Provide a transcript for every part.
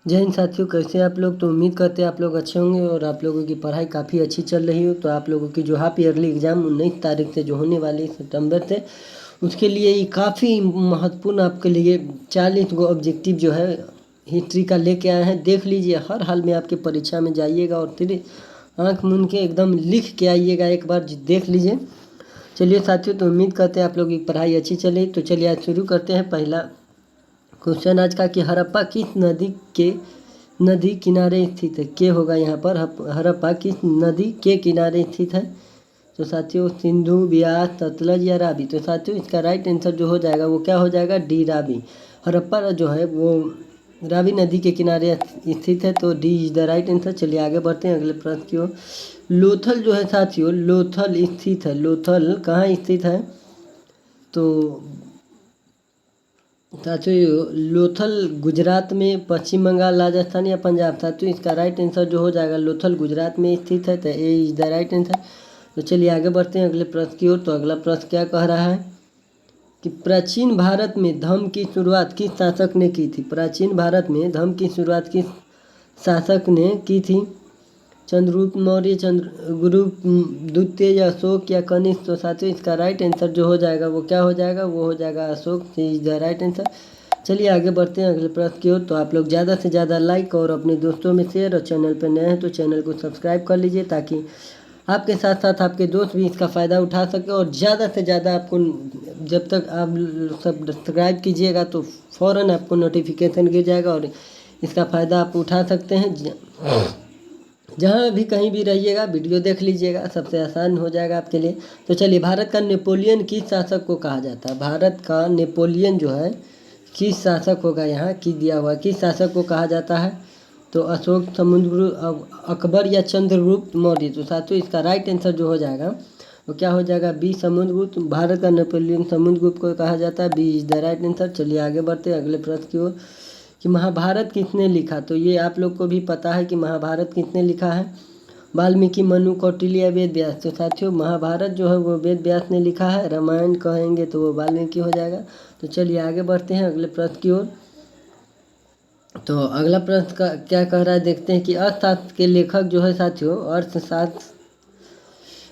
जय हिंद साथियों, कैसे हैं आप लोग। तो उम्मीद करते हैं आप लोग अच्छे होंगे और आप लोगों की पढ़ाई काफ़ी अच्छी चल रही हो। तो आप लोगों की जो हाफ ईयरली एग्ज़ाम 19 तारीख से जो होने वाली सितंबर से, उसके लिए ये काफ़ी महत्वपूर्ण आपके लिए 40 गो ऑब्जेक्टिव जो है हिस्ट्री का लेके आए हैं। देख लीजिए, हर हाल में आपके परीक्षा में जाइएगा और फिर आँख मूंद के एकदम लिख के आइएगा, एक बार देख लीजिए। चलिए साथियों, तो उम्मीद करते हैं आप लोगों की पढ़ाई अच्छी चले। तो चलिए आज शुरू करते हैं। पहला क्वेश्चन आज का कि हड़प्पा किस नदी किनारे स्थित है। के होगा यहाँ पर, हड़प्पा किस नदी के किनारे स्थित है। तो साथियों सिंधु, ब्यास, सतलज या रावी। तो साथियों इसका राइट आंसर जो हो जाएगा वो क्या हो जाएगा, डी रावी। हड़प्पा जो है वो रावी नदी के किनारे स्थित है, तो D is the right answer. चलिए आगे बढ़ते हैं अगले प्रश्न की ओर। लोथल जो है साथियों, लोथल स्थित है। लोथल कहाँ स्थित है, तो साथियों लोथल गुजरात में, पश्चिम बंगाल, राजस्थान या पंजाब। साथियों इसका राइट आंसर जो हो जाएगा लोथल गुजरात में स्थित है, तो ए इज द राइट आंसर। तो चलिए आगे बढ़ते हैं अगले प्रश्न की ओर। तो अगला प्रश्न क्या कह रहा है कि प्राचीन भारत में धर्म की शुरुआत किस शासक ने की थी। प्राचीन भारत में धर्म की शुरुआत किस शासक ने की थी। चंद्रगुप्त मौर्य, चंद्रगुप्त द्वितीय, अशोक या कनिष्क। तो साथियों इसका राइट आंसर जो हो जाएगा वो क्या हो जाएगा, वो हो जाएगा Ashok. Is the right answer. चलिए आगे बढ़ते हैं अगले प्रश्न की ओर। तो आप लोग ज़्यादा से ज़्यादा लाइक और अपने दोस्तों में शेयर, और चैनल पर नए हैं तो चैनल को सब्सक्राइब कर लीजिए, ताकि आपके साथ साथ आपके दोस्त भी इसका फ़ायदा उठा सके। और ज़्यादा से ज़्यादा आपको, जब तक आप सब्सक्राइब कीजिएगा तो फ़ौरन आपको नोटिफिकेशन गिर जाएगा और इसका फ़ायदा आप उठा सकते हैं। जहाँ भी कहीं भी रहिएगा वीडियो देख लीजिएगा, सबसे आसान हो जाएगा आपके लिए। तो चलिए, भारत का नेपोलियन किस शासक को कहा जाता है। भारत का नेपोलियन जो है किस शासक होगा, यहाँ की दिया हुआ किस शासक को कहा जाता है। तो अशोक, समुद्रगुप्त, अकबर या चंद्रगुप्त मौर्य। तो साथियों इसका राइट आंसर जो हो जाएगा वो क्या हो जाएगा, बी समुद्रगुप्त। भारत का नेपोलियन समुद्रगुप्त को कहा जाता है, B is the right answer. चलिए आगे बढ़ते हैं अगले प्रश्न की ओर कि महाभारत किसने लिखा। तो ये आप लोग को भी पता है कि महाभारत किसने लिखा है, वाल्मीकि, मनु, कौटिल्य, वेद व्यास। तो साथियों महाभारत जो है वो वेद व्यास ने लिखा है। रामायण कहेंगे तो वो वाल्मीकि हो जाएगा। तो चलिए आगे बढ़ते हैं अगले प्रश्न की ओर। तो अगला प्रश्न का क्या कह रहा है, देखते हैं कि अर्थशास्त्र के लेखक जो है साथियों, अर्थशास्त्र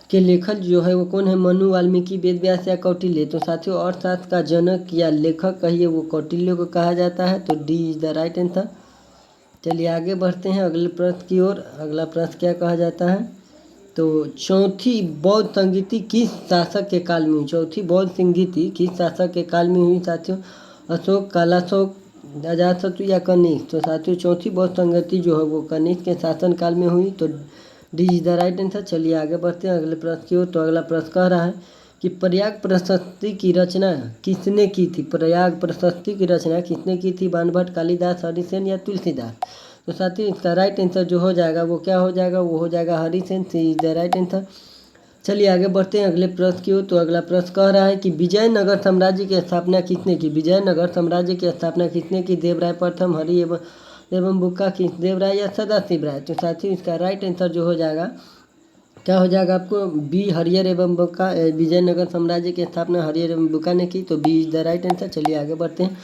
के लेखक जो है वो कौन है, मनु, वाल्मीकि, वेद व्यास या कौटिल्य। तो साथियों अर्थशास्त्र का जनक या लेखक कहिए वो कौटिल्य को कहा जाता है, तो D is the right answer. चलिए आगे बढ़ते हैं अगले प्रश्न की ओर। अगला प्रश्न क्या कहा जाता है, तो चौथी बौद्ध संगीति किस शासक के काल में हुई। चौथी बौद्ध संगीति किस शासक के काल में हुई साथियों, अशोक, कालाशोक, अजातशत्रु या कनिष्क। तो साथियों चौथी बौद्ध संगीति जो है वो कनिष्क के शासन काल में हुई, तो D is the right answer. चलिए आगे बढ़ते हैं अगले प्रश्न की ओर। तो अगला प्रश्न कह रहा है कि प्रयाग प्रशस्ति की रचना किसने की थी। प्रयाग प्रशस्ति की रचना किसने की थी, बाणभट्ट, कालिदास, हरिसेन या तुलसीदास। तो साथियों इसका राइट आंसर जो हो जाएगा वो क्या हो जाएगा, वो हो जाएगा हरिसेन। सी इज द राइट आंसर। चलिए आगे बढ़ते हैं अगले प्रश्न की ओर। तो अगला प्रश्न कह रहा है कि विजयनगर साम्राज्य की स्थापना किसने की। विजयनगर साम्राज्य की स्थापना किसने की, देवराय प्रथम, हरि एवं बुक्का, किस देवराय या सदाशिव राय। तो साथियों इसका राइट आंसर जो हो जाएगा क्या हो जाएगा आपको, बी हरिहर एवं बुक्का। विजयनगर साम्राज्य की स्थापना हरिहर एवं बुक्का ने की, तो B is the right answer. चलिए आगे बढ़ते हैं।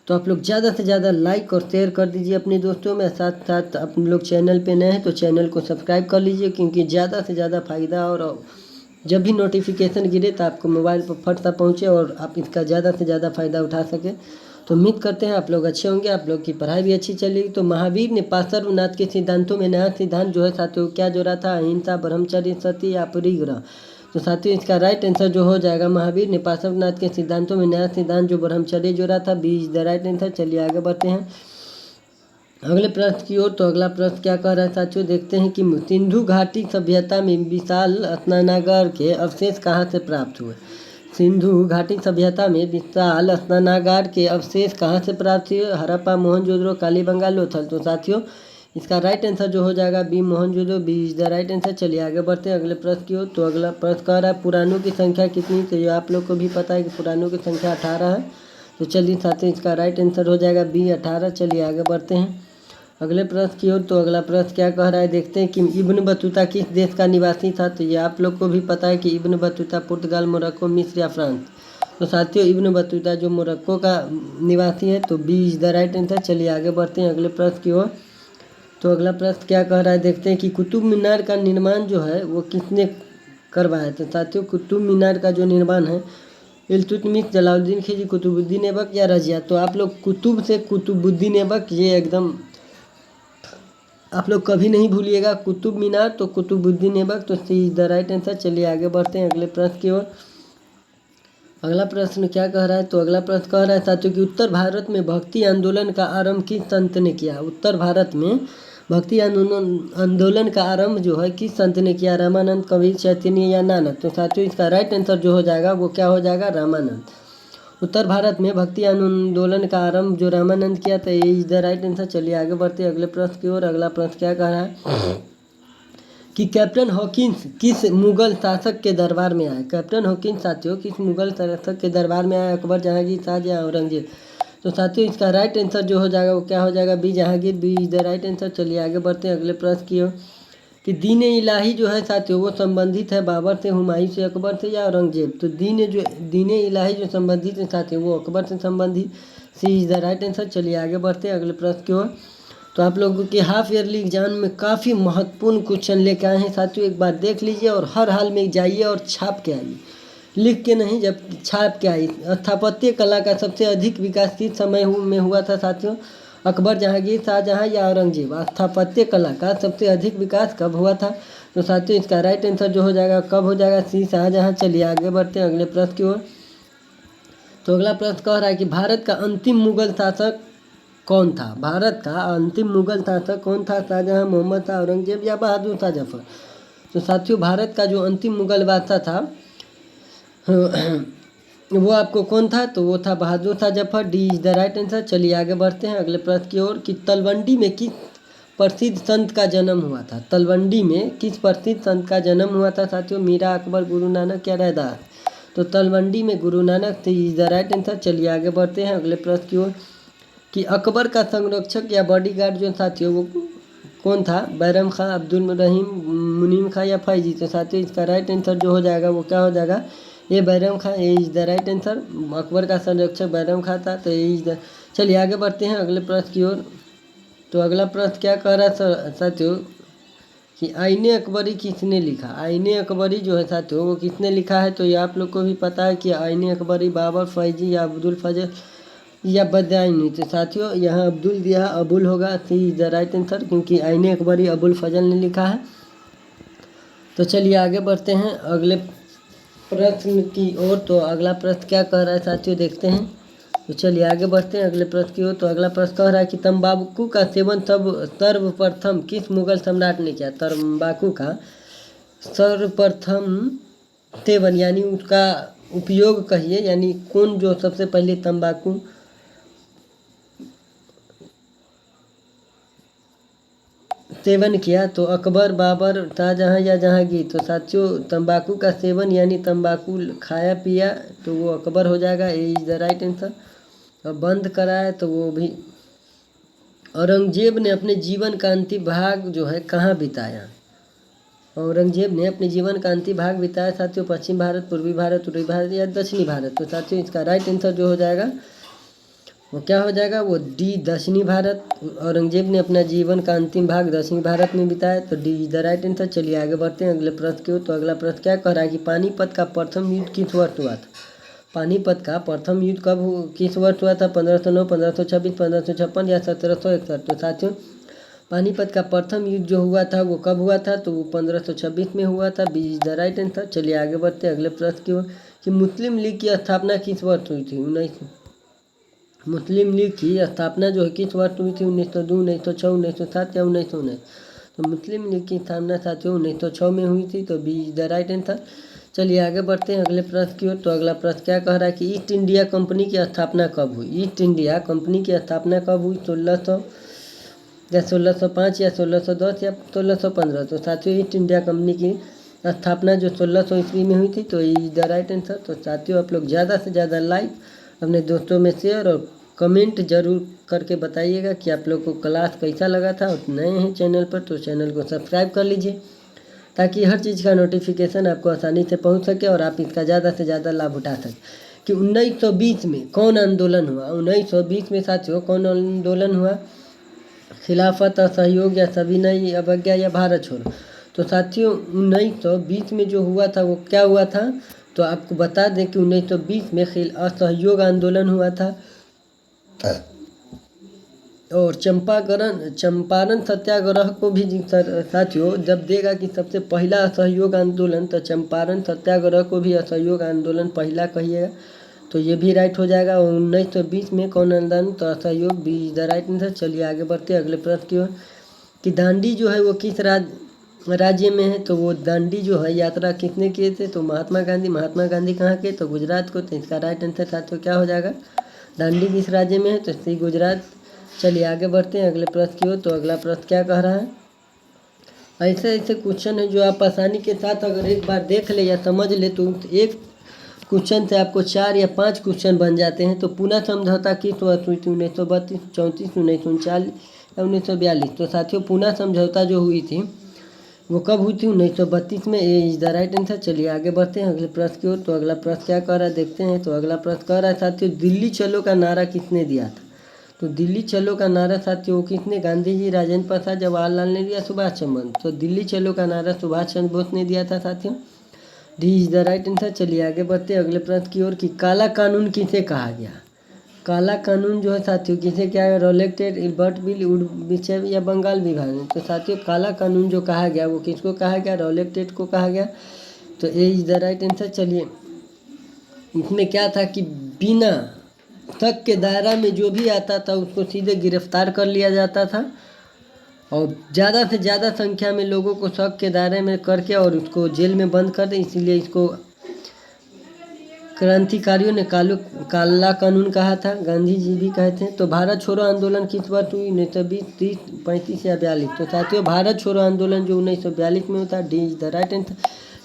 तो आप लोग ज़्यादा से ज़्यादा लाइक और शेयर कर दीजिए अपने दोस्तों में, साथ साथ आप लोग चैनल पे नए हैं तो चैनल को सब्सक्राइब कर लीजिए, क्योंकि ज़्यादा से ज़्यादा फ़ायदा और जब भी नोटिफिकेशन गिरे तो आपको मोबाइल पर फट सा पहुँचे और आप इसका ज़्यादा से ज़्यादा फ़ायदा उठा सकें। तो उम्मीद करते हैं आप लोग अच्छे होंगे, आप लोग की पढ़ाई भी अच्छी चलेगी। तो महावीर ने पार्श्वनाथ के सिद्धांतों में नया सिद्धांत जो है साथियों क्या जोड़ा था, अहिंसा, ब्रह्मचर्य, सत्य या परिग्रह। तो साथियों इसका राइट आंसर जो हो जाएगा, महावीर ने पार्श्वनाथ के सिद्धांतों में नया सिद्धांत जो ब्रह्मचर्य जोड़ा था, B is the right answer. चलिए आगे बढ़ते हैं अगले प्रश्न की ओर। तो अगला प्रश्न क्या कह रहा है साथियों, देखते हैं कि सिंधु घाटी सभ्यता में विशाल स्नानागार के अवशेष कहाँ से प्राप्त हुए। सिंधु घाटी सभ्यता में विशाल स्नानागार के अवशेष कहाँ से प्राप्त हुए, हड़प्पा, मोहनजोदड़ो, कालीबंगा, लोथल। तो साथियों इसका राइट आंसर जो हो जाएगा B Mohenjodaro, B is the right answer. चलिए आगे बढ़ते हैं अगले प्रश्न की ओर। तो अगला प्रश्न कह रहा है पुराणों की संख्या कितनी। तो ये आप लोग को भी पता है कि पुराणों की संख्या 18 है। तो चलिए साथियों इसका राइट आंसर हो जाएगा बी 18। चलिए आगे बढ़ते हैं अगले प्रश्न की ओर। तो अगला प्रश्न क्या कह रहा है, देखते हैं कि इब्न बतूता किस देश का निवासी था। तो ये आप लोग को भी पता है कि इब्न बतूता पुर्तगाल, मोरक्को, मिस्र या फ्रांस। तो साथियों इब्न बतूता जो मोरक्को का निवासी है, तो B is the right answer. चलिए आगे बढ़ते हैं अगले प्रश्न की ओर। तो अगला प्रश्न क्या कह रहा है, देखते हैं कि कुतुब मीनार का निर्माण जो है वो किसने करवाया। तो साथियों कुतुब मीनार का जो निर्माण है, इल्तुतमिश, जलालुद्दीन खिलजी, कुतुबुद्दीन ऐबक या रजिया। तो आप लोग कुतुब से कुतुबुद्दीन ऐबक, ये एकदम आप लोग कभी नहीं भूलिएगा। कुतुब मीनार तो कुतुबुद्दीन ऐबक, तो सी इज द राइट आंसर। चलिए आगे बढ़ते हैं अगले प्रश्न की ओर। अगला प्रश्न क्या कह रहा है, तो अगला प्रश्न कह रहा है साथियों कि उत्तर भारत में भक्ति आंदोलन का आरंभ किस संत ने किया। उत्तर भारत में भक्ति आंदोलन का आरंभ जो है किस संत ने किया, रामानंद, कबीर, चैतन्य या नानक। तो साथियों इसका राइट आंसर जो हो जाएगा वो क्या हो जाएगा, रामानंद। उत्तर भारत में भक्ति आंदोलन का आरंभ जो रामानंद किया था, ये इज द राइट आंसर। चलिए आगे बढ़ते हैं अगले प्रश्न की ओर। अगला प्रश्न क्या कह रहा है कि कैप्टन हॉकिंस किस मुगल शासक के दरबार में आए। कैप्टन हॉकिंस साथियों किस मुगल शासक के दरबार में आए, अकबर, जहांगीर, शाहजहां, औरंगजेब। तो साथियों इसका राइट आंसर जो हो जाएगा वो क्या हो जाएगा, B Jahangir, B is the right answer. चलिए आगे बढ़ते हैं अगले प्रश्न की ओर कि दीन इलाही जो है साथियों वो संबंधित है बाबर से, हुमायूं से, अकबर से या औरंगजेब। तो दीन इलाही जो संबंधित है साथियों वो अकबर से संबंधित, सी इज द राइट आंसर। चलिए आगे बढ़ते हैं अगले प्रश्न की ओर। तो आप लोगों के हाफ ईयरली एग्जाम में काफ़ी महत्वपूर्ण क्वेश्चन लेके आए हैं साथियों, एक बार देख लीजिए और हर हाल में जाइए और छाप के आइए, लिख के नहीं, जब छाप के आइए। स्थापत्य कला का सबसे अधिक विकास किस समय में हुआ था साथियों, अकबर, जहांगीर, शाहजहां या औरंगजेब। स्थापत्य कला का सबसे अधिक विकास कब हुआ था। तो साथियों इसका राइट आंसर जो हो जाएगा कब हो जाएगा, सी शाहजहां। चलिए आगे बढ़ते हैं अगले प्रश्न की ओर। तो अगला प्रश्न कह रहा है कि भारत का अंतिम मुगल शासक कौन था। भारत का अंतिम मुगल शासक कौन था, शाहजहां, मोहम्मद शाह, औरंगजेब या बहादुर शाह जफर। तो साथियों भारत का जो अंतिम मुगल बादशाह था वो आपको कौन था, तो वो था Bahadur Shah Zafar, D is the right answer. चलिए आगे बढ़ते हैं अगले प्रश्न की ओर कि तलवंडी में किस प्रसिद्ध संत का जन्म हुआ था। तलवंडी में किस प्रसिद्ध संत का जन्म हुआ था साथियों, मीरा, अकबर, गुरु नानक या रैदास। तो तलवंडी में Guru Nanak, D is the right answer. चलिए आगे बढ़ते हैं अगले प्रश्न की ओर कि अकबर का संरक्षक या बॉडीगार्ड जो साथियों वो कौन था, बैरम खां, अब्दुल रहीम, मुनीम खां या फैजी। तो साथियों इसका राइट आंसर जो हो जाएगा वो क्या हो जाएगा, ये बैरम खां, ये is the right answer. Akbar का संरक्षक बैरम खां था, तो ये इज द। चलिए आगे बढ़ते हैं अगले प्रश्न की ओर। तो अगला प्रश्न क्या कह रहा है साथियों कि आईने अकबरी किसने लिखा। आईने अकबरी जो है साथियों वो किसने लिखा है, तो ये आप लोग को भी पता है कि आईने अकबरी बाबर, फैजी या अब्दुल फजल या बदायूनी। तो साथियों यहाँ अब्दुल दिया, अबुल होगा, सी इज द राइट आंसर, क्योंकि आईने अकबरी अबुल फजल ने लिखा है। तो चलिए आगे बढ़ते हैं अगले प्रश्न की ओर। तो अगला प्रश्न क्या कह रहा है साथियों देखते हैं। तो चलिए आगे बढ़ते हैं अगले प्रश्न की ओर। तो अगला प्रश्न कह रहा है कि तंबाकू का सेवन सर्वप्रथम किस मुगल सम्राट ने किया। तंबाकू का सर्वप्रथम सेवन यानी उसका उपयोग कहिए, यानी कौन जो सबसे पहले तंबाकू सेवन किया, तो अकबर, बाबर, शाहजहां या जहांगीर। तो साथियों तंबाकू का सेवन यानी तंबाकू खाया पिया तो वो अकबर हो जाएगा, ए इज द राइट आंसर। और बंद कराया तो वो भी। औरंगजेब ने अपने जीवन का अंतिम भाग जो है कहाँ बिताया। औरंगजेब ने अपने जीवन का अंतिम भाग बिताया साथियों पश्चिम भारत, पूर्वी भारत, उत्तरी भारत या दक्षिणी भारत। तो साथियों इसका राइट आंसर जो हो जाएगा वो क्या हो जाएगा, वो डी दक्षिणी भारत। औरंगजेब ने अपना जीवन का अंतिम भाग दक्षिणी भारत में बिताया, तो D is the right answer. चलिए आगे बढ़ते हैं अगले प्रश्न की ओर। तो अगला प्रश्न क्या कह रहा है कि पानीपत का प्रथम युद्ध किस वर्ष हुआ था। पानीपत का प्रथम युद्ध किस वर्ष हुआ था, 1509, 1526, 1556 या 1761। तो साथियों पानीपत का प्रथम युद्ध जो हुआ था वो कब हुआ था, तो वो 1526 में हुआ था, B is the right answer. चलिए आगे बढ़ते हैं अगले प्रश्न की ओर कि मुस्लिम लीग की स्थापना किस वर्ष हुई थी। मुस्लिम लीग की स्थापना जो है किस वर्ष हुई थी, 1902, 1906, 1907 या 1919। तो मुस्लिम लीग की स्थापना साथियों 1906 में हुई थी, तो B is the right answer. चलिए आगे बढ़ते हैं अगले प्रश्न की ओर। तो अगला प्रश्न क्या कह रहा है कि ईस्ट इंडिया कंपनी की स्थापना कब हुई। ईस्ट इंडिया कंपनी की स्थापना कब हुई, 1600 या 1605 या 1610 या 1615। तो साथियों ईस्ट इंडिया कंपनी की स्थापना जो 1600 ईस्वी में हुई थी, तो इज द राइट आंसर। तो साथियों आप लोग ज़्यादा से ज़्यादा लाइक अपने दोस्तों में शेयर और कमेंट जरूर करके बताइएगा कि आप लोग को क्लास कैसा लगा था। और नए हैं चैनल पर तो चैनल को सब्सक्राइब कर लीजिए ताकि हर चीज़ का नोटिफिकेशन आपको आसानी से पहुंच सके और आप इसका ज़्यादा से ज़्यादा लाभ उठा सकें। कि 1920 में कौन आंदोलन हुआ। 1920 में साथियों कौन आंदोलन हुआ? खिलाफत, असहयोग या सविनय अवज्ञा या भारत छोड़ो। तो साथियों 1920 में जो हुआ था वो क्या हुआ था? तो आपको बता दें कि 1920 में असहयोग आंदोलन हुआ था और चंपारण सत्याग्रह को भी साथियों जब देगा कि सबसे पहला असहयोग आंदोलन, तो चंपारण सत्याग्रह को भी असहयोग आंदोलन पहला कहिएगा, तो ये भी राइट हो जाएगा। 1920 में कौन आंदोलन? तो असहयोग भी इज द राइट आंसर। चलिए आगे बढ़ते अगले प्रश्न की ओर कि दांडी जो है वो किस राज्य में है? तो वो दांडी जो है यात्रा किसने किए थे? तो महात्मा गांधी। महात्मा गांधी कहाँ के? तो गुजरात को। तो इसका राइट आंसर साथियों क्या हो जाएगा? दांडी किस राज्य में है? तो सी गुजरात। चलिए आगे बढ़ते हैं अगले प्रश्न की ओर। तो अगला प्रश्न क्या कह रहा है? ऐसे ऐसे क्वेश्चन है जो आप आसानी के साथ अगर एक बार देख ले या समझ ले तो एक क्वेश्चन से आपको 4 या 5 क्वेश्चन बन जाते हैं। तो पुनः समझौता किस वर्ष हुई थी? 1932, 34, 1939 या 1942। तो साथियों पुनः समझौता जो हुई थी वो कब हुई थी? 1932 में। ए इज द राइट आंसर। चलिए आगे बढ़ते हैं अगले प्रश्न की ओर। तो अगला प्रश्न क्या कह रहा है देखते हैं। तो अगला प्रश्न कह रहा है साथियों दिल्ली चलो का नारा किसने दिया था? तो दिल्ली चलो का नारा साथियों किसने? गांधी जी, राजेंद्र प्रसाद, जवाहरलाल नेहरू या सुभाष चंद्र बोस। तो दिल्ली चलो का नारा सुभाष चंद्र बोस ने दिया था साथियों। D is the right answer. चलिए आगे बढ़ते हैं अगले प्रश्न की ओर कि काला कानून किसे कहा गया? काला कानून जो है साथियों किसे क्या है? रोलेक्ट एक्ट, इल्बर्ट बिल, उड़बीचे या बंगाल विभाजन। तो साथियों काला कानून जो कहा गया वो किसको कहा गया? रोलेक्ट एक्ट को कहा गया। तो ए इज द राइट आंसर। चलिए इसमें क्या था कि बिना शक के दायरा में जो भी आता था उसको सीधे गिरफ्तार कर लिया जाता था और ज़्यादा से ज़्यादा संख्या में लोगों को शक के दायरे में करके और उसको जेल में बंद कर दे। इसीलिए इसको क्रांतिकारियों ने काला कानून कहा था। गांधी जी भी कहते हैं। तो भारत छोड़ो आंदोलन किस वर्ष हुई? 1920, 30, 35 या 42। तो साथियों भारत छोड़ो आंदोलन जो 1942 में होता। D is the right answer.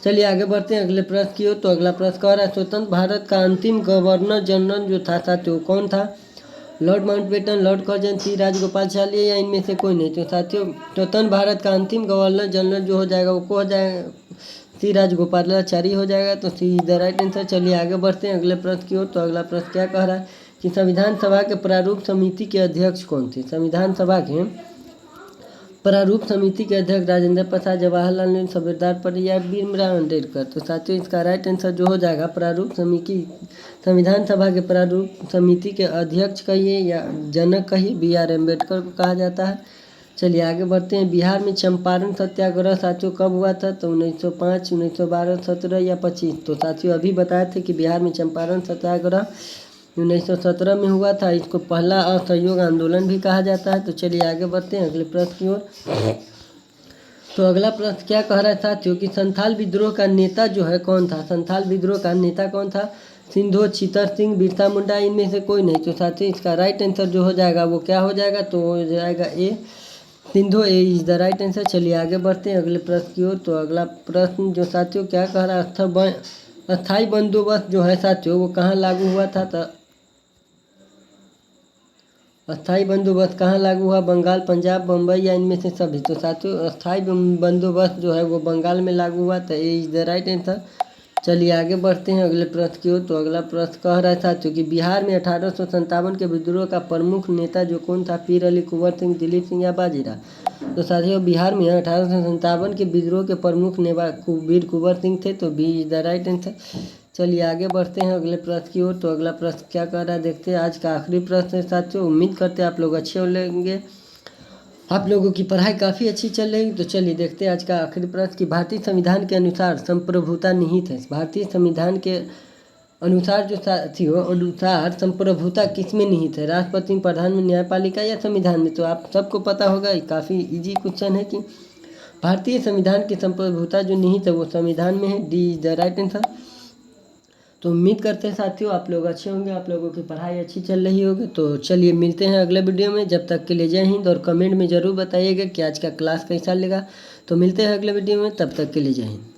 चलिए आगे बढ़ते हैं अगले प्रश्न की ओर। तो अगला प्रश्न कह रहा है स्वतंत्र भारत का अंतिम गवर्नर जनरल जो था साथियों कौन था? लॉर्ड माउंटबेटन, लॉर्ड कर्जन, सी राजगोपालाचारी या इनमें से कोई नहीं। तो साथियों स्वतंत्र भारत का अंतिम गवर्नर जनरल जो हो जाएगा वो को हो जाएगा? सी राजगोपालाचारी हो जाएगा। तो सी इज द राइट आंसर। चलिए आगे बढ़ते हैं अगले प्रश्न की ओर। तो अगला प्रश्न क्या कह रहा है कि संविधान सभा के प्रारूप समिति के अध्यक्ष कौन थे? संविधान सभा के प्रारूप समिति के अध्यक्ष राजेंद्र प्रसाद, जवाहरलाल नेहरू, सरदार पटेल या भीमराव अम्बेडकर। तो साथियों इसका राइट आंसर जो हो जाएगा प्रारूप समिति, संविधान सभा के प्रारूप समिति के अध्यक्ष कहिए या जनक कहिए, बी.आर. अम्बेडकर को कहा जाता है। चलिए आगे बढ़ते हैं। बिहार में चंपारण सत्याग्रह साथियों कब हुआ था? तो 1905, 1912, 17 या 25। तो साथियों अभी बताए थे कि बिहार में चंपारण सत्याग्रह 1917 में हुआ था। इसको पहला असहयोग आंदोलन भी कहा जाता है। तो चलिए आगे बढ़ते हैं अगले प्रश्न की ओर। तो अगला प्रश्न क्या कह रहा है साथियों कि संथाल विद्रोह का नेता जो है कौन था? संथाल विद्रोह का नेता कौन था? सिंधु, चितर सिंह, बिरसा मुंडा, इनमें से कोई नहीं। तो साथियों इसका राइट आंसर जो हो जाएगा वो क्या हो जाएगा? तो हो जाएगा ए सिंधु। ए इज द राइट आंसर। चलिए आगे बढ़ते हैं अगले प्रश्न की ओर। तो अगला प्रश्न जो साथियों क्या कह रहा है अस्थाई बंदोबस्त जो है साथियों वो कहाँ लागू हुआ था? तो अस्थाई बंदोबस्त कहाँ लागू हुआ? बंगाल, पंजाब, बम्बई या इनमें से सभी। तो साथियों अस्थाई बंदोबस्त जो है वो बंगाल में लागू हुआ था। ए इज द राइट आंसर। चलिए आगे बढ़ते हैं अगले प्रश्न की ओर। तो अगला प्रश्न कह रहा है साथियों कि बिहार में 1857 के विद्रोह का प्रमुख नेता जो कौन था? पीर अली, कुंवर सिंह, दिलीप सिंह या बाजीराव। तो साथियों बिहार में 1857 के विद्रोह के प्रमुख नेता वीर कुंवर सिंह थे। तो B is the right answer. चलिए आगे बढ़ते हैं अगले प्रश्न की ओर। तो अगला प्रश्न क्या कह रहा है देखते हैं। आज का आखिरी प्रश्न है साथियों। उम्मीद करते हैं आप लोग अच्छे हो लेंगे, आप लोगों की पढ़ाई काफ़ी अच्छी चल रही। तो चलिए देखते हैं आज का आखिरी प्रश्न कि भारतीय संविधान के अनुसार संप्रभुता निहित है। भारतीय संविधान के अनुसार जो साथियों अनुसार संप्रभुता किस में निहित है? राष्ट्रपति, प्रधानमंत्री, न्यायपालिका या संविधान में। तो आप सबको पता होगा काफ़ी इजी क्वेश्चन है कि भारतीय संविधान की संप्रभुता जो निहित है वो संविधान में है। D is the right answer. तो उम्मीद करते हैं साथियों आप लोग अच्छे होंगे, आप लोगों की पढ़ाई अच्छी चल रही होगी। तो चलिए मिलते हैं अगले वीडियो में। जब तक के लिए जय हिंद और कमेंट में ज़रूर बताइएगा कि आज का क्लास कैसा लगा। तो मिलते हैं अगले वीडियो में, तब तक के लिए जय हिंद।